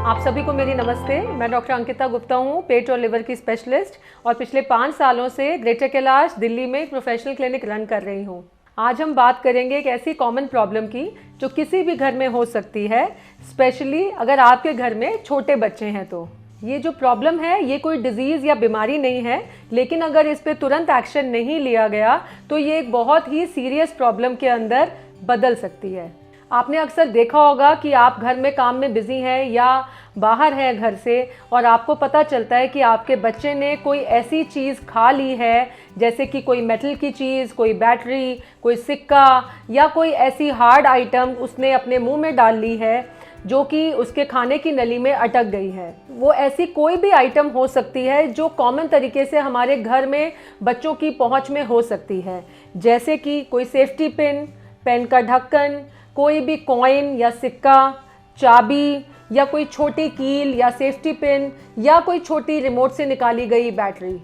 आप सभी को मेरी नमस्ते। मैं डॉक्टर अंकिता गुप्ता हूँ, पेट और लिवर की स्पेशलिस्ट, और पिछले 5 सालों से ग्रेटर कैलाश दिल्ली में एक प्रोफेशनल क्लिनिक रन कर रही हूँ। आज हम बात करेंगे एक ऐसी कॉमन प्रॉब्लम की जो किसी भी घर में हो सकती है, स्पेशली अगर आपके घर में छोटे बच्चे हैं। तो ये जो प्रॉब्लम है ये कोई डिजीज़ या बीमारी नहीं है, लेकिन अगर इस पर तुरंत एक्शन नहीं लिया गया तो ये एक बहुत ही सीरियस प्रॉब्लम के अंदर बदल सकती है। आपने अक्सर देखा होगा कि आप घर में काम में बिजी हैं या बाहर हैं घर से, और आपको पता चलता है कि आपके बच्चे ने कोई ऐसी चीज़ खा ली है, जैसे कि कोई मेटल की चीज़, कोई बैटरी, कोई सिक्का या कोई ऐसी हार्ड आइटम उसने अपने मुंह में डाल ली है जो कि उसके खाने की नली में अटक गई है। वो ऐसी कोई भी आइटम हो सकती है जो कॉमन तरीके से हमारे घर में बच्चों की पहुंच में हो सकती है, जैसे कि कोई सेफ्टी पिन, पेन का ढक्कन, कोई भी कॉइन या सिक्का, चाबी, या कोई छोटी कील या सेफ्टी पिन, या कोई छोटी रिमोट से निकाली गई बैटरी।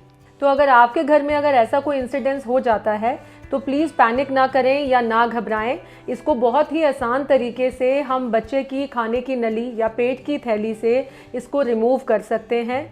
तो अगर आपके घर में अगर ऐसा कोई इंसिडेंस हो जाता है तो प्लीज़ पैनिक ना करें या ना घबराएं। इसको बहुत ही आसान तरीके से हम बच्चे की खाने की नली या पेट की थैली से इसको रिमूव कर सकते हैं।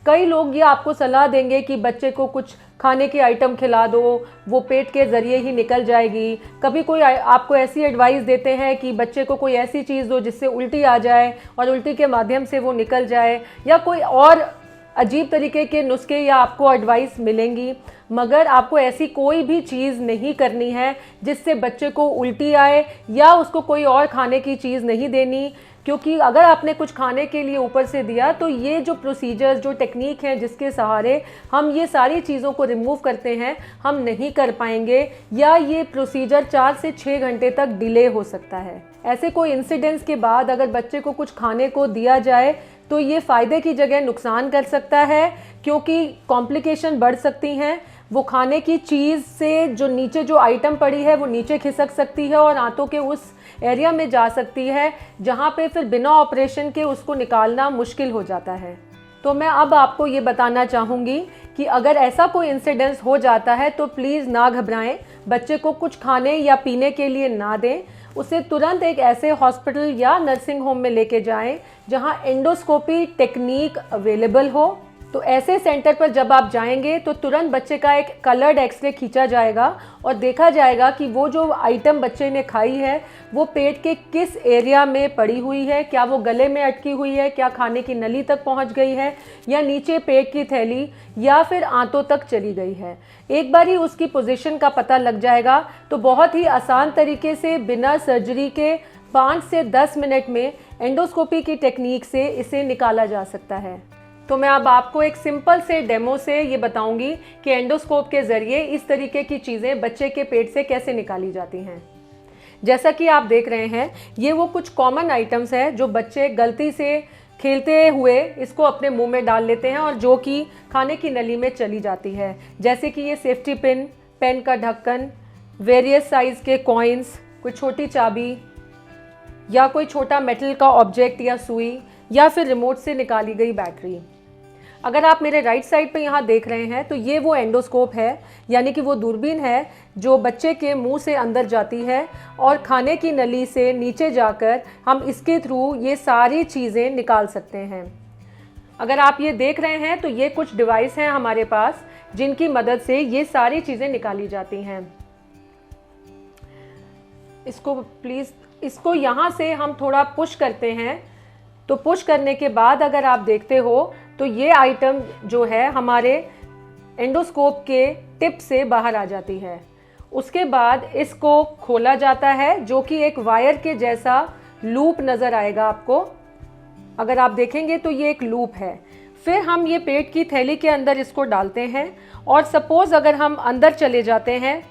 कई लोग ये आपको सलाह देंगे कि बच्चे को कुछ खाने की आइटम खिला दो, वो पेट के ज़रिए ही निकल जाएगी। कभी कोई आपको ऐसी एडवाइस देते हैं कि बच्चे को कोई ऐसी चीज़ दो जिससे उल्टी आ जाए और उल्टी के माध्यम से वो निकल जाए, या कोई और अजीब तरीके के नुस्खे या आपको एडवाइस मिलेंगी। मगर आपको ऐसी कोई भी चीज़ नहीं करनी है जिससे बच्चे को उल्टी आए, या उसको कोई और खाने की चीज़ नहीं देनी, क्योंकि अगर आपने कुछ खाने के लिए ऊपर से दिया तो ये जो प्रोसीजर्स, जो टेक्निक हैं जिसके सहारे हम ये सारी चीज़ों को रिमूव करते हैं, हम नहीं कर पाएंगे, या ये प्रोसीजर 4 से 6 घंटे तक डिले हो सकता है। ऐसे कोई इंसिडेंट्स के बाद अगर बच्चे को कुछ खाने को दिया जाए तो ये फ़ायदे की जगह नुकसान कर सकता है, क्योंकि कॉम्प्लिकेशन बढ़ सकती हैं। वो खाने की चीज़ से जो नीचे जो आइटम पड़ी है वो नीचे खिसक सकती है और आंतों के उस एरिया में जा सकती है जहाँ पे फिर बिना ऑपरेशन के उसको निकालना मुश्किल हो जाता है। तो मैं अब आपको ये बताना चाहूँगी कि अगर ऐसा कोई इंसिडेंस हो जाता है तो प्लीज़ ना घबराएं, बच्चे को कुछ खाने या पीने के लिए ना दें, उसे तुरंत एक ऐसे हॉस्पिटल या नर्सिंग होम में लेके जाएं जहाँ एंडोस्कोपी टेक्निक अवेलेबल हो। तो ऐसे सेंटर पर जब आप जाएंगे तो तुरंत बच्चे का एक कलर्ड एक्सरे खींचा जाएगा और देखा जाएगा कि वो जो आइटम बच्चे ने खाई है वो पेट के किस एरिया में पड़ी हुई है, क्या वो गले में अटकी हुई है, क्या खाने की नली तक पहुंच गई है, या नीचे पेट की थैली या फिर आंतों तक चली गई है। एक बार ही उसकी पोजीशन का पता लग जाएगा तो बहुत ही आसान तरीके से बिना सर्जरी के 5 से 10 मिनट में एंडोस्कोपी की टेक्निक से इसे निकाला जा सकता है। तो मैं अब आपको एक सिंपल से डेमो से ये बताऊंगी कि एंडोस्कोप के ज़रिए इस तरीके की चीज़ें बच्चे के पेट से कैसे निकाली जाती हैं। जैसा कि आप देख रहे हैं, ये वो कुछ कॉमन आइटम्स हैं जो बच्चे गलती से खेलते हुए इसको अपने मुंह में डाल लेते हैं और जो कि खाने की नली में चली जाती है। जैसे कि ये सेफ्टी पिन, पेन का ढक्कन, वेरियस साइज़ के कॉइन्स, कोई छोटी चाबी, या कोई छोटा मेटल का ऑब्जेक्ट या सुई, या फिर रिमोट से निकाली गई बैटरी। अगर आप मेरे राइट साइड पे यहाँ देख रहे हैं तो ये वो एंडोस्कोप है, यानी कि वो दूरबीन है जो बच्चे के मुंह से अंदर जाती है और खाने की नली से नीचे जाकर हम इसके थ्रू ये सारी चीज़ें निकाल सकते हैं। अगर आप ये देख रहे हैं तो ये कुछ डिवाइस हैं हमारे पास जिनकी मदद से ये सारी चीज़ें निकाली जाती हैं। इसको प्लीज़, इसको यहाँ से हम थोड़ा पुश करते हैं, तो पुश करने के बाद अगर आप देखते हो तो ये आइटम जो है हमारे एंडोस्कोप के टिप से बाहर आ जाती है। उसके बाद इसको खोला जाता है, जो कि एक वायर के जैसा लूप नज़र आएगा आपको। अगर आप देखेंगे तो ये एक लूप है। फिर हम ये पेट की थैली के अंदर इसको डालते हैं, और सपोज़ अगर हम अंदर चले जाते हैं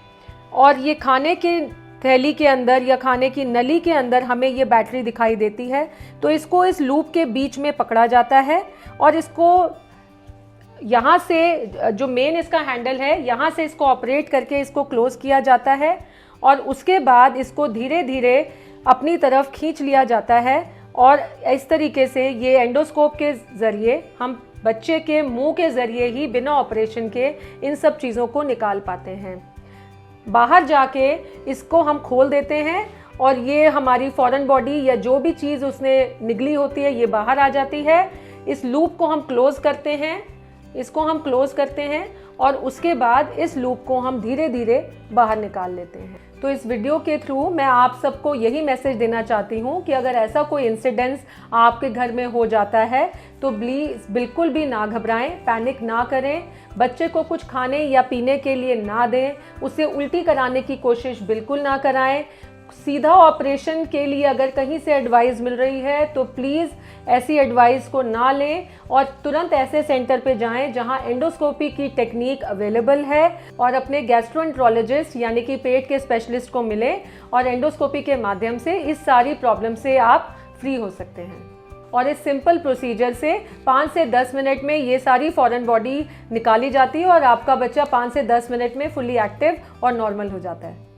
और ये खाने के थैली के अंदर या खाने की नली के अंदर हमें ये बैटरी दिखाई देती है, तो इसको इस लूप के बीच में पकड़ा जाता है और इसको यहाँ से जो मेन इसका हैंडल है यहाँ से इसको ऑपरेट करके इसको क्लोज किया जाता है, और उसके बाद इसको धीरे धीरे अपनी तरफ खींच लिया जाता है, और इस तरीके से ये एंडोस्कोप के ज़रिए हम बच्चे के मुंह के ज़रिए ही बिना ऑपरेशन के इन सब चीज़ों को निकाल पाते हैं। बाहर जाके इसको हम खोल देते हैं और ये हमारी फॉरेन बॉडी या जो भी चीज़ उसने निगली होती है ये बाहर आ जाती है। इस लूप को हम क्लोज़ करते हैं, इसको हम क्लोज़ करते हैं और उसके बाद इस लूप को हम धीरे धीरे बाहर निकाल लेते हैं। तो इस वीडियो के थ्रू मैं आप सबको यही मैसेज देना चाहती हूँ कि अगर ऐसा कोई इंसिडेंस आपके घर में हो जाता है तो प्लीज़ बिल्कुल भी ना घबराएं, पैनिक ना करें, बच्चे को कुछ खाने या पीने के लिए ना दें, उसे उल्टी कराने की कोशिश बिल्कुल ना कराएं। सीधा ऑपरेशन के लिए अगर कहीं से एडवाइस मिल रही है तो प्लीज़ ऐसी एडवाइस को ना लें और तुरंत ऐसे सेंटर पे जाएं जहां एंडोस्कोपी की टेक्निक अवेलेबल है और अपने गैस्ट्रोएंट्रोलॉजिस्ट यानी कि पेट के स्पेशलिस्ट को मिलें और एंडोस्कोपी के माध्यम से इस सारी प्रॉब्लम से आप फ्री हो सकते हैं। और इस सिंपल प्रोसीजर से 5 से 10 मिनट में ये सारी फॉरेन बॉडी निकाली जाती है और आपका बच्चा 5 से 10 मिनट में फुली एक्टिव और नॉर्मल हो जाता है।